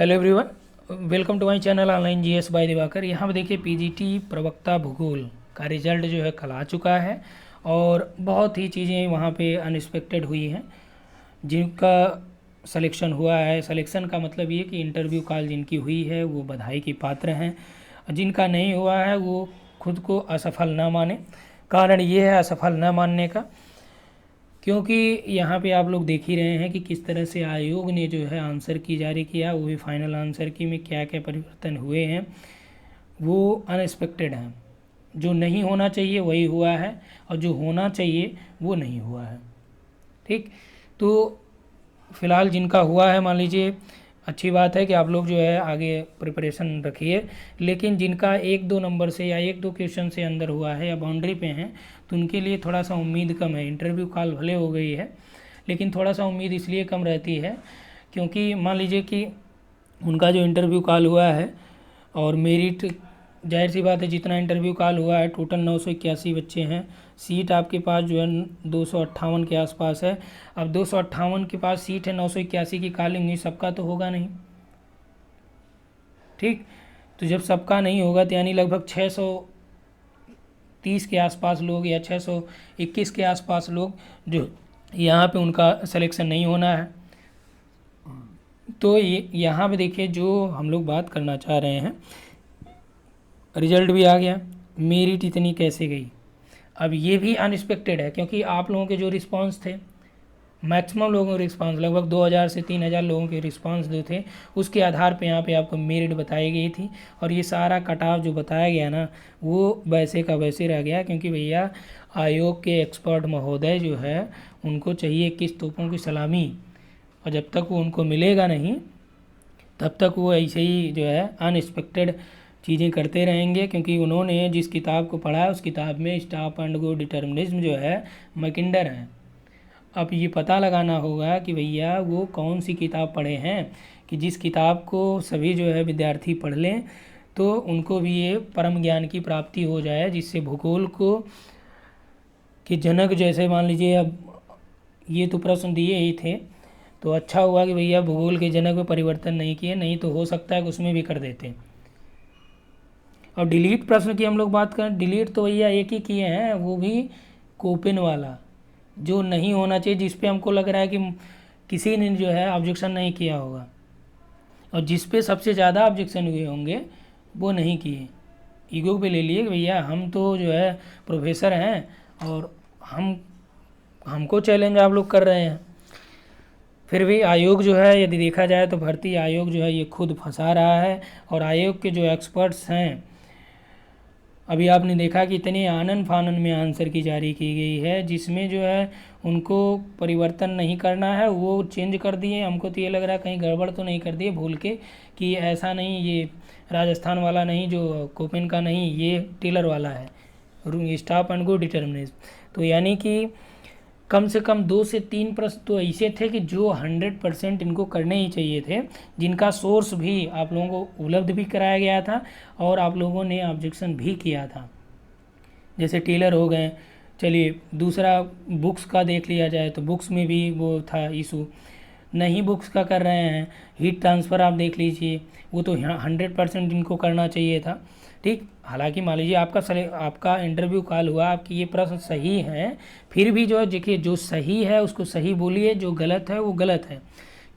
Hello everyone, welcome to my channel online GS by Diwakar. यहाँ पर देखिए पीजीटी प्रवक्ता भूगोल का रिजल्ट जो है कल आ चुका है और बहुत ही चीज़ें वहाँ पे अनएक्सपेक्टेड हुई हैं। जिनका सिलेक्शन हुआ है, सिलेक्शन का मतलब ये कि इंटरव्यू कॉल जिनकी हुई है वो बधाई की पात्र हैं। जिनका नहीं हुआ है वो खुद को असफल ना माने। कारण ये है असफल न मानने का, क्योंकि यहाँ पे आप लोग देख ही रहे हैं कि किस तरह से आयोग ने जो है आंसर की जारी किया, वो भी फाइनल आंसर की में क्या क्या परिवर्तन हुए हैं वो अनएक्सपेक्टेड हैं। जो नहीं होना चाहिए वही हुआ है और जो होना चाहिए वो नहीं हुआ है। ठीक, तो फ़िलहाल जिनका हुआ है मान लीजिए अच्छी बात है कि आप लोग जो है आगे प्रिपरेशन रखिए, लेकिन जिनका 1-2 नंबर से या 1-2 क्वेश्चन से अंदर हुआ है या बाउंड्री पे हैं तो उनके लिए थोड़ा सा उम्मीद कम है। इंटरव्यू कॉल भले हो गई है लेकिन थोड़ा सा उम्मीद इसलिए कम रहती है क्योंकि मान लीजिए कि उनका जो इंटरव्यू कॉल हुआ है और मेरिट, जाहिर सी बात है जितना इंटरव्यू कॉल हुआ है टोटल 981 बच्चे हैं। सीट आपके पास जो है 258 के आसपास है। अब 258 के पास सीट है, 981 की कॉलिंग हुई, सबका तो होगा नहीं। ठीक, तो जब सबका नहीं होगा तो यानी लगभग 630 के आसपास लोग या 621 के आसपास लोग जो यहाँ पे उनका सिलेक्शन नहीं होना है। तो ये यहाँ पे देखिए जो हम लोग बात करना चाह रहे हैं, रिजल्ट भी आ गया, मेरिट इतनी कैसे गई। अब ये भी अनएक्सपेक्टेड है क्योंकि आप लोगों के जो रिस्पांस थे, मैक्सिमम लोगों के रिस्पांस लगभग 2000 से 3000 लोगों के रिस्पांस जो थे उसके आधार पे यहाँ पे आपको मेरिट बताई गई थी। और ये सारा कट ऑफ जो बताया गया ना वो वैसे का वैसे रह गया, क्योंकि भैया आयोग के एक्सपर्ट महोदय जो है उनको चाहिए 21 तोपों की सलामी, और जब तक वो उनको मिलेगा नहीं तब तक वो ऐसे ही जो है अनएक्सपेक्टेड चीज़ें करते रहेंगे। क्योंकि उन्होंने जिस किताब को पढ़ा है उस किताब में स्टॉप एंड गो डिटर्मिनिज्म जो है मैकिंडर है। अब ये पता लगाना होगा कि भैया वो कौन सी किताब पढ़े हैं कि जिस किताब को सभी जो है विद्यार्थी पढ़ लें तो उनको भी ये परम ज्ञान की प्राप्ति हो जाए, जिससे भूगोल को कि जनक जैसे मान लीजिए, अब ये तो प्रश्न दिए ही थे तो अच्छा हुआ कि भैया भूगोल के जनक में परिवर्तन नहीं किए, नहीं तो हो सकता है कि उसमें भी कर देते। और डिलीट प्रश्न की हम लोग बात करें, डिलीट तो भैया एक ही किए हैं, वो भी कोपेन वाला जो नहीं होना चाहिए, जिस पे हमको लग रहा है कि किसी ने जो है ऑब्जेक्शन नहीं किया होगा, और जिस पे सबसे ज़्यादा ऑब्जेक्शन हुए होंगे वो नहीं किए। ईगो पे ले लिए कि भैया हम तो जो है प्रोफेसर हैं और हमको चैलेंज आप लोग कर रहे हैं। फिर भी आयोग जो है यदि देखा जाए तो भर्ती आयोग जो है ये खुद फंसा रहा है। और आयोग के जो एक्सपर्ट्स हैं, अभी आपने देखा कि इतने आनन फानन में आंसर की जारी की गई है जिसमें जो है उनको परिवर्तन नहीं करना है वो चेंज कर दिए। हमको तो ये लग रहा है कहीं गड़बड़ तो नहीं कर दिए भूल के कि ऐसा नहीं, ये राजस्थान वाला नहीं, जो कोपेन का नहीं, ये टेलर वाला है, स्टॉप एंड गो डिटर्मिनिज्म। तो यानी कि कम से कम 2 से 3 प्रश्न तो ऐसे थे कि जो 100% इनको करने ही चाहिए थे, जिनका सोर्स भी आप लोगों को उपलब्ध भी कराया गया था और आप लोगों ने ऑब्जेक्शन भी किया था, जैसे टेलर हो गए। चलिए दूसरा बुक्स का देख लिया जाए तो बुक्स में भी वो था इशू, नहीं बुक्स का कर रहे हैं। हीट ट्रांसफ़र आप देख लीजिए, वो तो 100% इनको करना चाहिए था। ठीक, हालांकि मान लीजिए आपका इंटरव्यू कॉल हुआ, आपकी ये प्रश्न सही हैं, फिर भी जो है देखिए जो सही है उसको सही बोलिए, जो गलत है वो गलत है।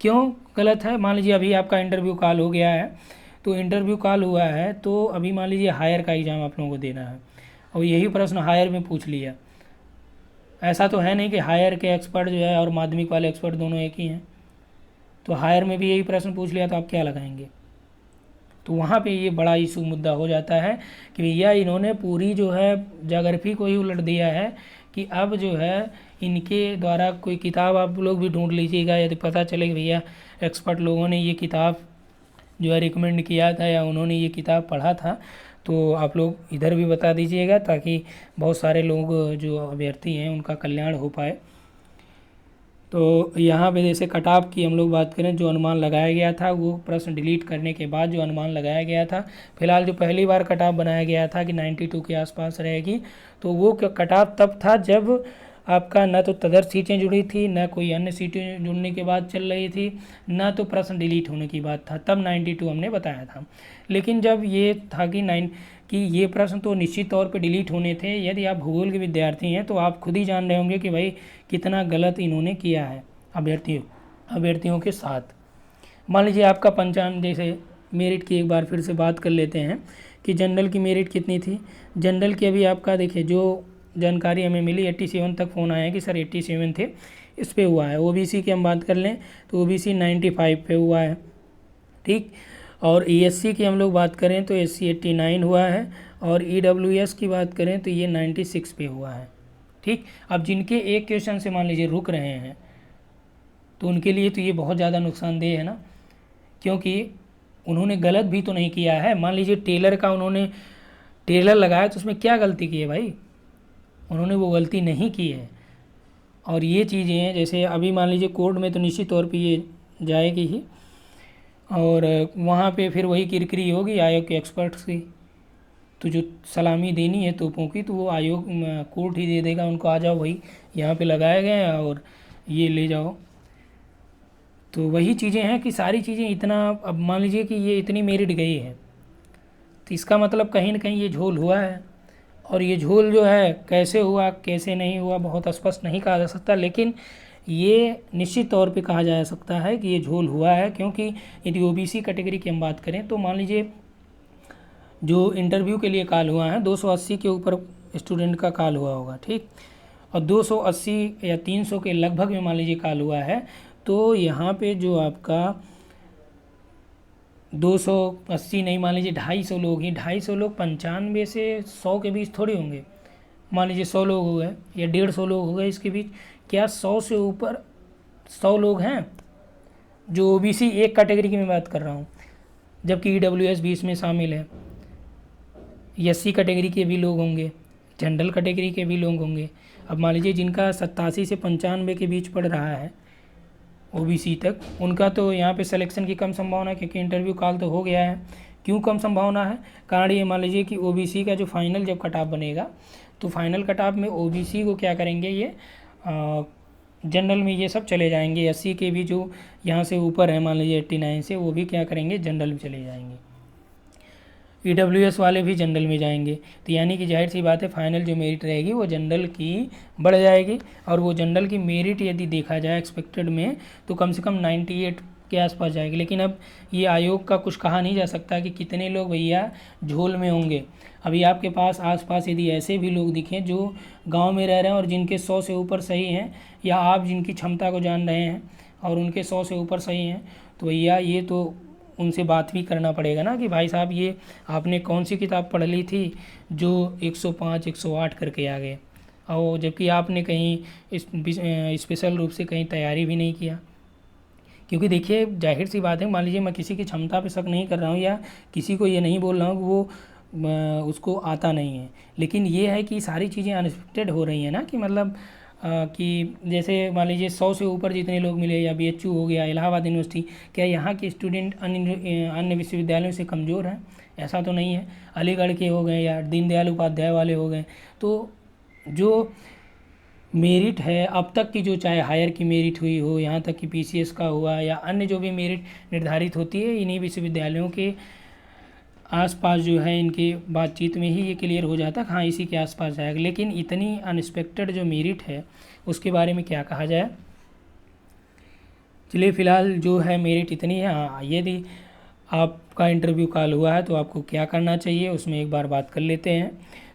क्यों गलत है? मान लीजिए अभी आपका इंटरव्यू कॉल हो गया है, तो इंटरव्यू कॉल हुआ है तो अभी मान लीजिए हायर का एग्ज़ाम आप लोगों को देना है और यही प्रश्न हायर में पूछ लिया। ऐसा तो है नहीं कि हायर के एक्सपर्ट जो है और माध्यमिक वाले एक्सपर्ट दोनों एक ही हैं, तो हायर में भी यही प्रश्न पूछ लिया तो आप क्या लगाएंगे? तो वहाँ पे ये बड़ा इशू मुद्दा हो जाता है कि भैया इन्होंने पूरी जो है ज्योग्राफी को ही उलट दिया है कि अब जो है इनके द्वारा कोई किताब आप लोग भी ढूंढ लीजिएगा, यदि पता चले कि भैया एक्सपर्ट लोगों ने ये किताब जो है रिकमेंड किया था या उन्होंने ये किताब पढ़ा था तो आप लोग इधर भी बता दीजिएगा, ताकि बहुत सारे लोग जो अभ्यर्थी हैं उनका कल्याण हो पाए। तो यहाँ पे जैसे कट ऑफ की हम लोग बात करें, जो अनुमान लगाया गया था वो प्रश्न डिलीट करने के बाद जो अनुमान लगाया गया था, फिलहाल जो पहली बार कट ऑफ बनाया गया था कि 92 के आसपास रहेगी, तो वो कट ऑफ तब था जब आपका ना तो तदर सीटें जुड़ी थी, ना कोई अन्य सीटें जुड़ने के बाद चल रही थी, ना तो प्रश्न डिलीट होने की बात था, तब 92 हमने बताया था। लेकिन जब ये था कि ये प्रश्न तो निश्चित तौर पे डिलीट होने थे, यदि आप भूगोल के विद्यार्थी हैं तो आप खुद ही जान रहे होंगे कि भाई कितना गलत इन्होंने किया है अभ्यर्थियों के साथ। मान लीजिए आपका पंचांग, जैसे मेरिट की एक बार फिर से बात कर लेते हैं कि जनरल की मेरिट कितनी थी। जनरल की अभी आपका देखिए जो जानकारी हमें मिली 87 तक फ़ोन आया कि सर 87 थे, इस पे हुआ है। ओबीसी की हम बात कर लें तो ओबीसी 95 पे हुआ है, ठीक। और ईएससी की हम लोग बात करें तो एससी 89 हुआ है, और ईडब्ल्यूएस की बात करें तो ये 96 पे हुआ है, ठीक। अब जिनके एक क्वेश्चन से मान लीजिए रुक रहे हैं तो उनके लिए तो ये बहुत ज़्यादा नुकसानदेह है ना, क्योंकि उन्होंने गलत भी तो नहीं किया है। मान लीजिए टेलर का उन्होंने टेलर लगाया तो उसमें क्या गलती की है भाई, उन्होंने वो गलती नहीं की है। और ये चीज़ें हैं, जैसे अभी मान लीजिए कोर्ट में तो निश्चित तौर पे ये जाएगी ही, और वहाँ पे फिर वही किरकिरी होगी आयोग के एक्सपर्ट्स की। तो जो सलामी देनी है तोपों की तो वो आयोग कोर्ट ही दे देगा उनको, आ जाओ भाई यहाँ पे लगाए गए हैं और ये ले जाओ। तो वही चीज़ें हैं कि सारी चीज़ें इतना, अब मान लीजिए कि ये इतनी मेरिट गई है तो इसका मतलब कहीं ना कहीं ये झोल हुआ है। और ये झोल जो है कैसे हुआ कैसे नहीं हुआ बहुत स्पष्ट नहीं कहा जा सकता, लेकिन ये निश्चित तौर पे कहा जा सकता है कि ये झोल हुआ है। क्योंकि यदि ओबीसी कैटेगरी की हम बात करें तो मान लीजिए जो इंटरव्यू के लिए कॉल हुआ है 280 के ऊपर स्टूडेंट का कॉल हुआ होगा, ठीक। और 280 या 300 के लगभग में मान लीजिए कॉल हुआ है, तो यहाँ पे जो आपका 280 नहीं, मान लीजिए 250 लोग ही, 250 लोग 95 से 100 के बीच थोड़ी होंगे। मान लीजिए 100 लोग हो गए या 150 लोग हो गए, इसके बीच क्या 100 से ऊपर 100 लोग हैं जो ओबीसी एक कैटेगरी की मैं बात कर रहा हूँ, जबकि ईडब्ल्यूएस भी इसमें शामिल है। एससी कैटेगरी के भी लोग होंगे, जनरल कैटेगरी के भी लोग होंगे। अब मान लीजिए जिनका 87 से 95 के बीच पड़ रहा है ओबीसी तक, उनका तो यहाँ पे सिलेक्शन की कम संभावना है, क्योंकि इंटरव्यू कॉल तो हो गया है। क्यों कम संभावना है? कारण ये मान लीजिए कि ओबीसी का जो फाइनल जब कट ऑफ बनेगा तो फाइनल कट ऑफ में ओबीसी को क्या करेंगे, ये जनरल में ये सब चले जाएंगे। एससी के भी जो यहाँ से ऊपर है मान लीजिए 89 से, वो भी क्या करेंगे, जनरल में चले जाएंगे। ईडब्ल्यूएस वाले भी जनरल में जाएंगे। तो यानी कि जाहिर सी बात है फाइनल जो मेरिट रहेगी वो जनरल की बढ़ जाएगी। और वो जनरल की मेरिट यदि देखा जाए एक्सपेक्टेड में तो कम से कम 98 के आसपास जाएगी। लेकिन अब ये आयोग का कुछ कहा नहीं जा सकता कि कितने लोग भैया झोल में होंगे। अभी आपके पास आसपास यदि ऐसे भी लोग दिखें जो गांव में रह रहे हैं और जिनके 100 से ऊपर सही हैं, या आप जिनकी क्षमता को जान रहे हैं और उनके 100 से ऊपर सही हैं, तो भैया ये तो उनसे बात भी करना पड़ेगा ना कि भाई साहब ये आपने कौन सी किताब पढ़ ली थी जो 105 108 करके आ गए, और जबकि आपने कहीं स्पेशल रूप से कहीं तैयारी भी नहीं किया। क्योंकि देखिए जाहिर सी बात है, मान लीजिए मैं किसी की क्षमता पे शक नहीं कर रहा हूँ या किसी को ये नहीं बोल रहा हूँ कि वो उसको आता नहीं है, लेकिन ये है कि सारी चीज़ें अनएक्सपेक्टेड हो रही हैं ना, कि मतलब कि जैसे मान लीजिए 100 से ऊपर जितने लोग मिले, या बीएचयू हो गया, इलाहाबाद यूनिवर्सिटी, क्या यहाँ के स्टूडेंट अन्य विश्वविद्यालयों से कमज़ोर हैं? ऐसा तो नहीं है। अलीगढ़ के हो गए या दीनदयाल उपाध्याय वाले हो गए, तो जो मेरिट है अब तक की, जो चाहे हायर की मेरिट हुई हो, यहाँ तक कि पीसीएस का हुआ या अन्य जो भी मेरिट निर्धारित होती है, इन्हीं विश्वविद्यालयों के आसपास जो है इनकी बातचीत में ही ये क्लियर हो जाता है, हाँ इसी के आसपास जाएगा। लेकिन इतनी अनएक्सपेक्टेड जो मेरिट है उसके बारे में क्या कहा जाए। चलिए फ़िलहाल जो है मेरिट इतनी है। हाँ, यदि आपका इंटरव्यू कॉल हुआ है तो आपको क्या करना चाहिए उसमें एक बार बात कर लेते हैं।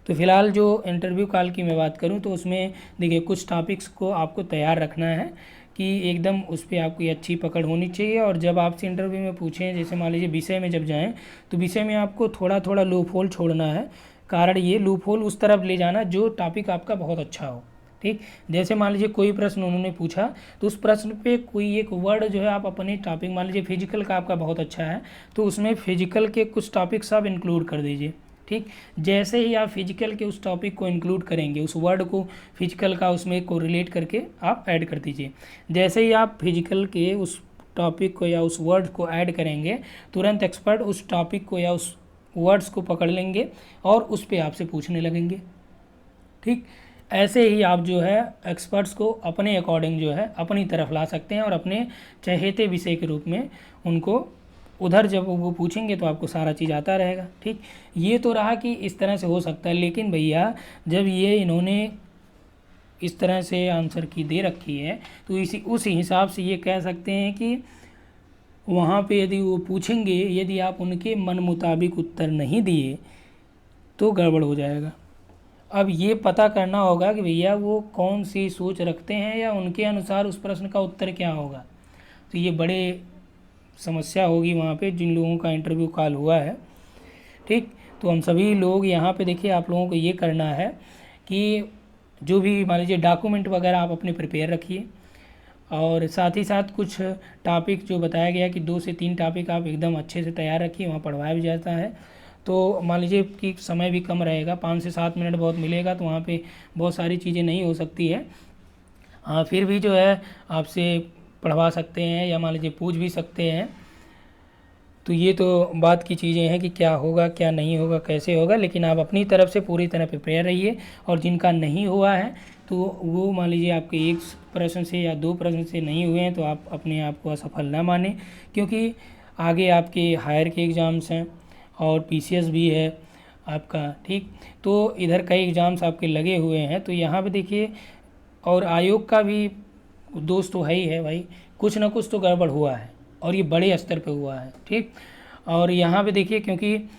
तो फ़िलहाल जो इंटरव्यू कॉल की मैं बात करूं तो उसमें देखिए कुछ टॉपिक्स को आपको तैयार रखना है कि एकदम उस पर आपकी अच्छी पकड़ होनी चाहिए। और जब आपसे इंटरव्यू में पूछें, जैसे मान लीजिए विषय में जब जाएं तो विषय में आपको थोड़ा थोड़ा लूप होल छोड़ना है। कारण ये लूप होल उस तरफ ले जाना जो टॉपिक आपका बहुत अच्छा हो, ठीक। जैसे मान लीजिए कोई प्रश्न उन्होंने पूछा तो उस प्रश्न पे कोई एक वर्ड जो है आप अपने टॉपिक, मान लीजिए फिजिकल का आपका बहुत अच्छा है तो उसमें फिजिकल के कुछ टॉपिक्स आप इंक्लूड कर दीजिए, ठीक। जैसे ही आप फिजिकल के उस टॉपिक को इंक्लूड करेंगे, उस वर्ड को फिजिकल का उसमें को रिलेट करके आप ऐड कर दीजिए। जैसे ही आप फिजिकल के उस टॉपिक को या उस वर्ड को ऐड करेंगे, तुरंत एक्सपर्ट उस टॉपिक को या उस वर्ड्स को पकड़ लेंगे और उस पर आपसे पूछने लगेंगे, ठीक। ऐसे ही आप जो है एक्सपर्ट्स को अपने अकॉर्डिंग जो है अपनी तरफ ला सकते हैं और अपने चहेते विषय के रूप में उनको उधर जब वो पूछेंगे तो आपको सारा चीज़ आता रहेगा। ठीक, ये तो रहा कि इस तरह से हो सकता है, लेकिन भैया जब ये इन्होंने इस तरह से आंसर की दे रखी है तो इसी उस हिसाब से ये कह सकते हैं कि वहाँ पे यदि वो पूछेंगे, यदि आप उनके मन मुताबिक उत्तर नहीं दिए तो गड़बड़ हो जाएगा। अब ये पता करना होगा कि भैया वो कौन सी सोच रखते हैं या उनके अनुसार उस प्रश्न का उत्तर क्या होगा। तो ये बड़े समस्या होगी वहाँ पे जिन लोगों का इंटरव्यू कॉल हुआ है। ठीक, तो हम सभी लोग यहाँ पे देखिए आप लोगों को ये करना है कि जो भी मान लीजिए डॉक्यूमेंट वगैरह आप अपने प्रिपेयर रखिए, और साथ ही साथ कुछ टॉपिक जो बताया गया कि 2 से 3 टॉपिक आप एकदम अच्छे से तैयार रखिए, वहाँ पढ़वाया भी जाता है। तो मान लीजिए कि समय भी कम रहेगा, 5 से 7 मिनट बहुत मिलेगा, तो वहाँ पे बहुत सारी चीज़ें नहीं हो सकती है। हाँ, फिर भी जो है आपसे पढ़वा सकते हैं या मान लीजिए पूछ भी सकते हैं। तो ये तो बात की चीज़ें हैं कि क्या होगा क्या नहीं होगा कैसे होगा, लेकिन आप अपनी तरफ से पूरी तरह प्रिपेयर रहिए। और जिनका नहीं हुआ है तो वो मान लीजिए आपके एक प्रश्न से या 2 प्रश्न से नहीं हुए हैं तो आप अपने आप को असफल ना माने, क्योंकि आगे आपके हायर के एग्ज़ाम्स हैं और पीसीएस भी है आपका। ठीक, तो इधर कई एग्ज़ाम्स आपके लगे हुए हैं, तो यहाँ पे देखिए और आयोग का भी दोष तो है ही है भाई, कुछ ना कुछ तो गड़बड़ हुआ है और ये बड़े स्तर पे हुआ है। ठीक, और यहाँ पे देखिए क्योंकि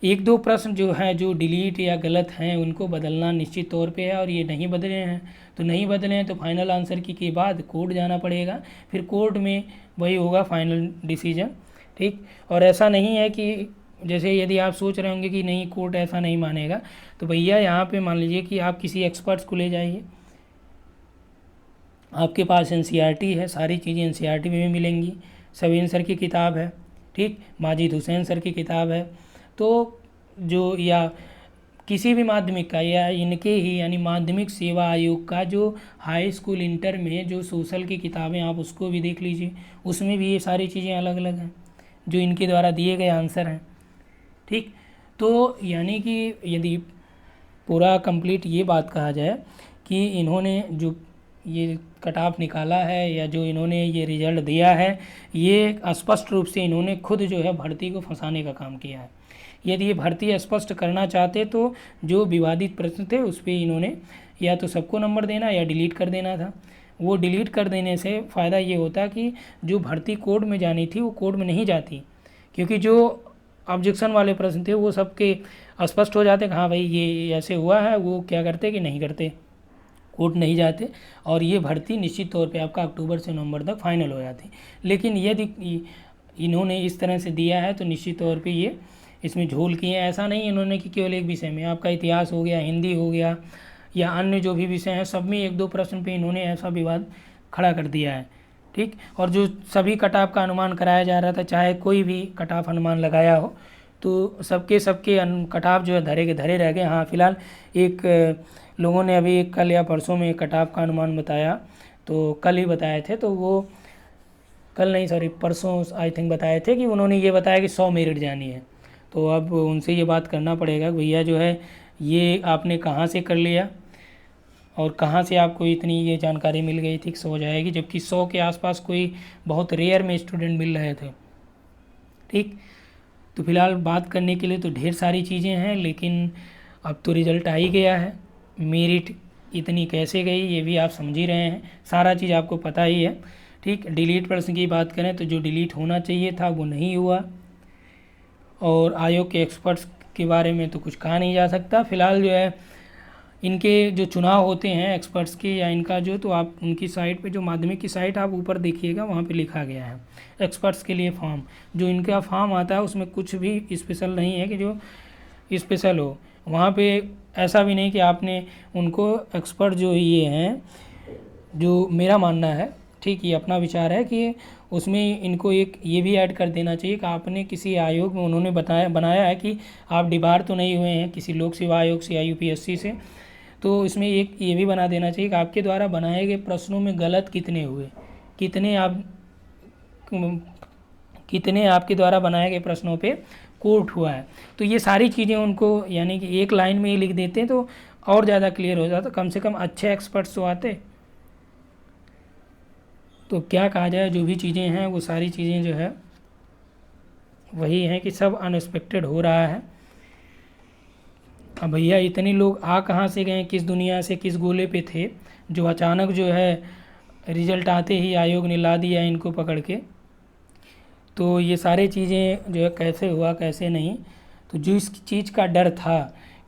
1-2 प्रश्न जो हैं जो डिलीट या गलत हैं उनको बदलना निश्चित तौर पे है, और ये नहीं बदले हैं तो नहीं बदले हैं तो फाइनल आंसर की के बाद कोर्ट जाना पड़ेगा, फिर कोर्ट में वही होगा फाइनल डिसीजन। ठीक, और ऐसा नहीं है कि जैसे यदि आप सोच रहे होंगे कि नहीं कोर्ट ऐसा नहीं मानेगा, तो भैया यहाँ पे मान लीजिए कि आप किसी एक्सपर्ट्स को ले जाइए, आपके पास एनसीईआरटी है, सारी चीज़ें एनसीईआरटी में भी मिलेंगी, सवीन सर की किताब है, ठीक, माजिद हुसैन सर की किताब है। तो जो या किसी भी माध्यमिक का या इनके ही यानी माध्यमिक सेवा आयोग का जो हाई स्कूल इंटर में जो सोशल की किताबें आप उसको भी देख लीजिए, उसमें भी ये सारी चीज़ें अलग अलग हैं जो इनके द्वारा दिए गए आंसर हैं। ठीक, तो यानी कि यदि पूरा कंप्लीट ये बात कहा जाए कि इन्होंने जो ये कट ऑफ निकाला है या जो इन्होंने ये रिजल्ट दिया है, ये स्पष्ट रूप से इन्होंने खुद जो है भर्ती को फंसाने का काम किया है। यदि ये भर्ती स्पष्ट करना चाहते तो जो विवादित प्रश्न थे उस पर इन्होंने या तो सबको नंबर देना या डिलीट कर देना था। वो डिलीट कर देने से फ़ायदा ये होता कि जो भर्ती कोड में जानी थी वो कोड में नहीं जाती, क्योंकि जो ऑब्जेक्शन वाले प्रश्न थे वो सबके स्पष्ट हो जाते कि हाँ भाई ये ऐसे हुआ है, वो क्या करते कि नहीं करते, कोर्ट नहीं जाते, और ये भर्ती निश्चित तौर पे आपका अक्टूबर से नवंबर तक फाइनल हो जाती। लेकिन यदि इन्होंने इस तरह से दिया है तो निश्चित तौर पे ये इसमें झोल किए हैं। ऐसा नहीं इन्होंने कि केवल एक विषय में, आपका इतिहास हो गया, हिंदी हो गया या अन्य जो भी विषय हैं सब में 1-2 प्रश्न पे इन्होंने ऐसा विवाद खड़ा कर दिया है। ठीक, और जो सभी कट ऑफ का अनुमान कराया जा रहा था, चाहे कोई भी कट ऑफ अनुमान लगाया हो, तो सबके कट ऑफ जो है धरे के धरे रह गए। हाँ, फिलहाल एक लोगों ने अभी कल या परसों में कट ऑफ का अनुमान बताया, तो कल ही बताए थे, तो वो कल नहीं सॉरी परसों आई थिंक बताए थे कि उन्होंने ये बताया कि 100 मेरिट जानी है। तो अब उनसे ये बात करना पड़ेगा भैया जो है ये आपने कहाँ से कर लिया और कहाँ से आपको इतनी ये जानकारी मिल गई थी 100 जाएगी, जबकि 100 के आसपास कोई बहुत रेयर में स्टूडेंट मिल रहे थे। ठीक, तो फिलहाल बात करने के लिए तो ढेर सारी चीज़ें हैं, लेकिन अब तो रिज़ल्ट आ ही गया है। मेरिट इतनी कैसे गई ये भी आप समझ ही रहे हैं, सारा चीज़ आपको पता ही है। ठीक, डिलीट प्रश्न की बात करें तो जो डिलीट होना चाहिए था वो नहीं हुआ, और आयोग के एक्सपर्ट्स के बारे में तो कुछ कहा नहीं जा सकता। फ़िलहाल जो है इनके जो चुनाव होते हैं एक्सपर्ट्स के या इनका जो, तो आप उनकी साइट पे जो माध्यमिक की साइट आप ऊपर देखिएगा वहाँ पे लिखा गया है एक्सपर्ट्स के लिए फॉर्म, जो इनका फॉर्म आता है उसमें कुछ भी स्पेशल नहीं है कि जो स्पेशल हो। वहाँ पे ऐसा भी नहीं कि आपने उनको एक्सपर्ट जो ये हैं, जो मेरा मानना है, ठीक, ये अपना विचार है कि उसमें इनको एक ये भी ऐड कर देना चाहिए कि आपने किसी आयोग में उन्होंने बनाया है कि आप डिबार तो नहीं हुए हैं किसी लोक सेवा आयोग से या यूपीएससी से, तो इसमें एक ये भी बना देना चाहिए कि आपके द्वारा बनाए गए प्रश्नों में गलत कितने हुए, कितने आपके द्वारा बनाए गए प्रश्नों पे कोर्ट हुआ है। तो ये सारी चीज़ें उनको यानी कि एक लाइन में ही लिख देते हैं तो और ज़्यादा क्लियर हो जाता, कम से कम अच्छे एक्सपर्ट्स तो आते। तो क्या कहा जाए, जो भी चीज़ें हैं वो सारी चीज़ें जो है वही हैं कि सब अनएक्सपेक्टेड हो रहा है। अब भैया इतने लोग आ कहाँ से गए, किस दुनिया से किस गोले पे थे, जो अचानक जो है रिजल्ट आते ही आयोग ने ला दिया इनको पकड़ के। तो ये सारी चीज़ें जो है कैसे हुआ कैसे नहीं, तो जो इस चीज़ का डर था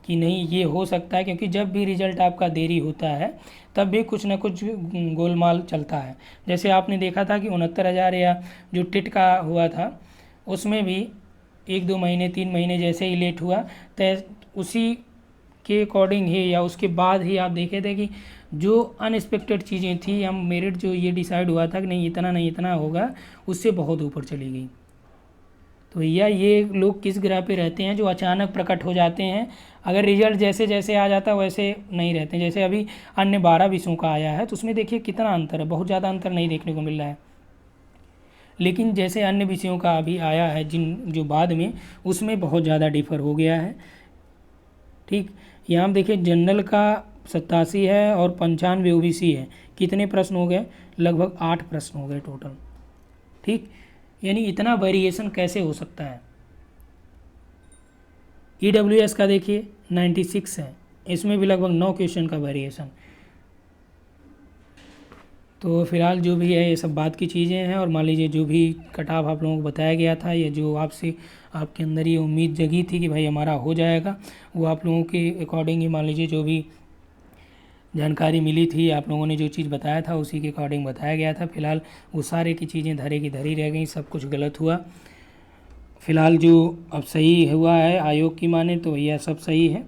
कि नहीं ये हो सकता है, क्योंकि जब भी रिज़ल्ट आपका देरी होता है तब भी कुछ ना कुछ गोलमाल चलता है। जैसे आपने देखा था कि 69,000 या जो टिट का हुआ था उसमें भी 1-2 महीने 3 महीने जैसे ही लेट हुआ, तो उसी के अकॉर्डिंग ही या उसके बाद ही आप देखे थे कि जो अनएक्सपेक्टेड चीज़ें थी, हम मेरिट जो ये डिसाइड हुआ था कि नहीं इतना नहीं इतना होगा, उससे बहुत ऊपर चली गई। तो भैया ये लोग किस ग्रह पे रहते हैं जो अचानक प्रकट हो जाते हैं। अगर रिजल्ट जैसे जैसे आ जाता है वैसे नहीं रहते हैं। जैसे अभी अन्य 12 विषयों का आया है तो उसमें देखिए कितना अंतर है, बहुत ज़्यादा अंतर नहीं देखने को मिल रहा है। लेकिन जैसे अन्य विषयों का अभी आया है जो बाद में, उसमें बहुत ज़्यादा डिफर हो गया है। ठीक, यहाँ हम देखिए जनरल का 87 है और 95 ओबीसी है। कितने प्रश्न हो गए, लगभग 8 प्रश्न हो गए टोटल। ठीक, यानी इतना वेरिएशन कैसे हो सकता है। ईडब्ल्यूएस का देखिए 96 है, इसमें भी लगभग 9 क्वेश्चन का वेरिएशन। तो फिलहाल जो भी है ये सब बात की चीज़ें हैं। और मान लीजिए जो भी कट ऑफ आप लोगों को बताया गया था, या जो आपसे आपके अंदर ये उम्मीद जगी थी कि भाई हमारा हो जाएगा, वो आप लोगों के अकॉर्डिंग ही मान लीजिए जो भी जानकारी मिली थी, आप लोगों ने जो चीज़ बताया था उसी के अकॉर्डिंग बताया गया था। फिलहाल वो सारे की चीज़ें धरे की धरी रह गई, सब कुछ गलत हुआ। फिलहाल जो अब सही हुआ है आयोग की माने तो यह सब सही है,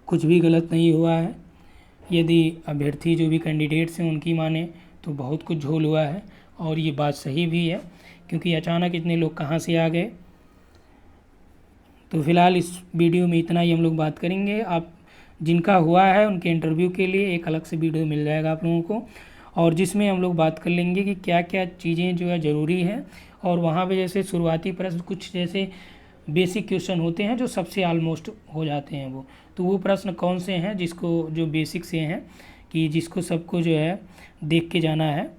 कुछ भी गलत नहीं हुआ है। यदि अभ्यर्थी जो भी कैंडिडेट्स हैं उनकी माने तो बहुत कुछ झोल हुआ है, और ये बात सही भी है क्योंकि अचानक इतने लोग कहाँ से आ गए। तो फिलहाल इस वीडियो में इतना ही हम लोग बात करेंगे। आप जिनका हुआ है उनके इंटरव्यू के लिए एक अलग से वीडियो मिल जाएगा आप लोगों को, और जिसमें हम लोग बात कर लेंगे कि क्या क्या चीज़ें जो है ज़रूरी हैं। और वहाँ पे जैसे शुरुआती प्रश्न कुछ जैसे बेसिक क्वेश्चन होते हैं जो सबसे ऑलमोस्ट हो जाते हैं वो प्रश्न कौन से हैं जिसको जो बेसिक से हैं कि जिसको सबको जो है देख के जाना है।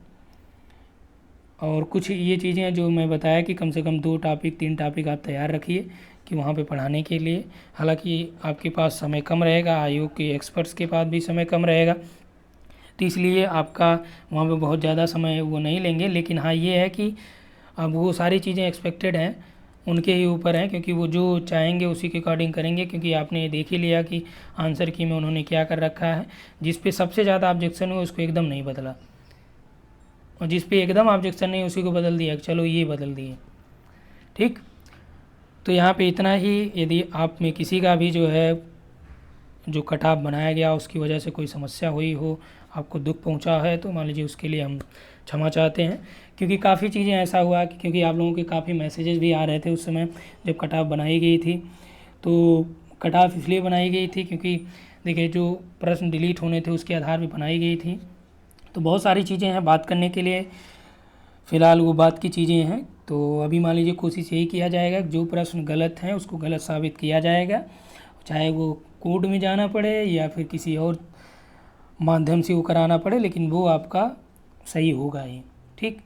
और कुछ ये चीज़ें जो मैं बताया कि कम से कम 2 टॉपिक 3 टॉपिक आप तैयार रखिए कि वहाँ पे पढ़ाने के लिए। हालांकि आपके पास समय कम रहेगा, आयोग के एक्सपर्ट्स के पास भी समय कम रहेगा, तो इसलिए आपका वहाँ पे बहुत ज़्यादा समय वो नहीं लेंगे। लेकिन हाँ ये है कि अब वो सारी चीज़ें एक्सपेक्टेड हैं, उनके ही ऊपर हैं, क्योंकि वो जो चाहेंगे उसी के अकॉर्डिंग करेंगे। क्योंकि आपने देख ही लिया कि आंसर की में उन्होंने क्या कर रखा है। जिस पे सबसे ज़्यादा ऑब्जेक्शन हुआ उसको एकदम नहीं बदला, और जिस पे एकदम ऑब्जेक्शन नहीं उसी को बदल दिया, चलो ये बदल दिए। ठीक, तो यहाँ पे इतना ही। यदि आप में किसी का भी जो है जो कट ऑफ बनाया गया उसकी वजह से कोई समस्या हुई हो, आपको दुख पहुँचा है, तो मान लीजिए उसके लिए हम क्षमा चाहते हैं। क्योंकि काफ़ी चीज़ें ऐसा हुआ कि क्योंकि आप लोगों के काफ़ी मैसेजेस भी आ रहे थे उस समय जब कट ऑफ बनाई गई थी। तो कट ऑफ इसलिए बनाई गई थी क्योंकि देखिए जो प्रश्न डिलीट होने थे उसके आधार पर बनाई गई थी। तो बहुत सारी चीज़ें हैं बात करने के लिए, फ़िलहाल वो बात की चीज़ें हैं। तो अभी मान लीजिए कोशिश यही किया जाएगा जो प्रश्न गलत हैं उसको गलत साबित किया जाएगा, चाहे वो कोर्ट में जाना पड़े या फिर किसी और माध्यम से वो कराना पड़े, लेकिन वो आपका सही होगा ही। ठीक,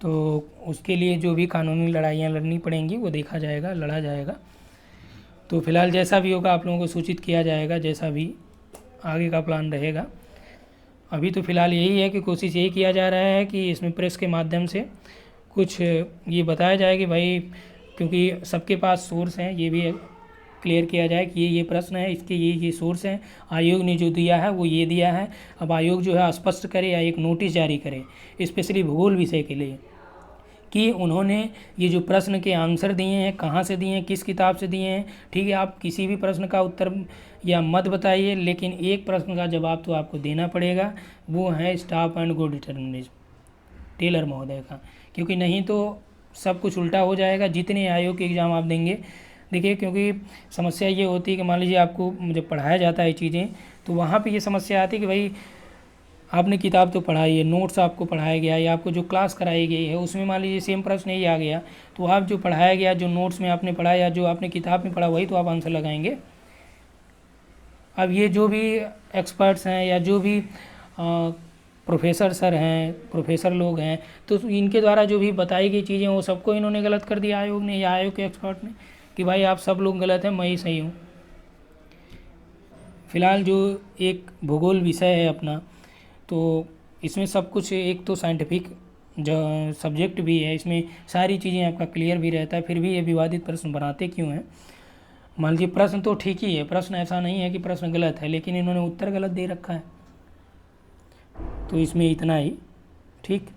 तो उसके लिए जो भी कानूनी लड़ाइयाँ लड़नी पड़ेंगी वो देखा जाएगा, लड़ा जाएगा। तो फिलहाल जैसा भी होगा आप लोगों को सूचित किया जाएगा, जैसा भी आगे का प्लान रहेगा। अभी तो फ़िलहाल यही है कि कोशिश यही किया जा रहा है कि इसमें प्रेस के माध्यम से कुछ ये बताया जाए कि भाई, क्योंकि सबके पास सोर्स हैं, ये भी क्लियर किया जाए कि ये प्रश्न है, इसके ये सोर्स हैं, आयोग ने जो दिया है वो ये दिया है। अब आयोग जो है स्पष्ट करे या एक नोटिस जारी करे स्पेशली भूगोल विषय के लिए कि उन्होंने ये जो प्रश्न के आंसर दिए हैं कहाँ से दिए हैं, किस किताब से दिए हैं। ठीक है, आप किसी भी प्रश्न का उत्तर या मत बताइए, लेकिन एक प्रश्न का जवाब तो आपको देना पड़ेगा, वो है stop and go determinism Taylor महोदय का। क्योंकि नहीं तो सब कुछ उल्टा हो जाएगा जितने आयोग के एग्ज़ाम आप देंगे। देखिए, क्योंकि समस्या ये होती है कि मान लीजिए आपको जब पढ़ाया जाता है चीज़ें, तो वहाँ पे ये समस्या आती है कि भाई आपने किताब तो पढ़ाई है, नोट्स आपको पढ़ाया गया या आपको जो क्लास कराई गई है उसमें मान लीजिए सेम प्रश्न ही आ गया, तो आप जो पढ़ाया गया, जो नोट्स में आपने पढ़ा या जो आपने किताब में पढ़ा वही तो आप आंसर लगाएंगे। अब ये जो भी एक्सपर्ट्स हैं या जो भी प्रोफेसर सर हैं, प्रोफेसर लोग हैं, तो इनके द्वारा जो भी बताई गई चीज़ें वो सबको इन्होंने गलत कर दिया आयोग ने या आयोग के एक्सपर्ट ने कि भाई आप सब लोग गलत हैं, मैं ही सही हूँ। फिलहाल जो एक भूगोल विषय है अपना, तो इसमें सब कुछ, एक तो साइंटिफिक जो सब्जेक्ट भी है, इसमें सारी चीज़ें आपका क्लियर भी रहता है, फिर भी ये विवादित प्रश्न बनाते क्यों हैं? मान लीजिए प्रश्न तो ठीक ही है, प्रश्न ऐसा नहीं है कि प्रश्न गलत है, लेकिन इन्होंने उत्तर गलत दे रखा है। तो इसमें इतना ही, ठीक।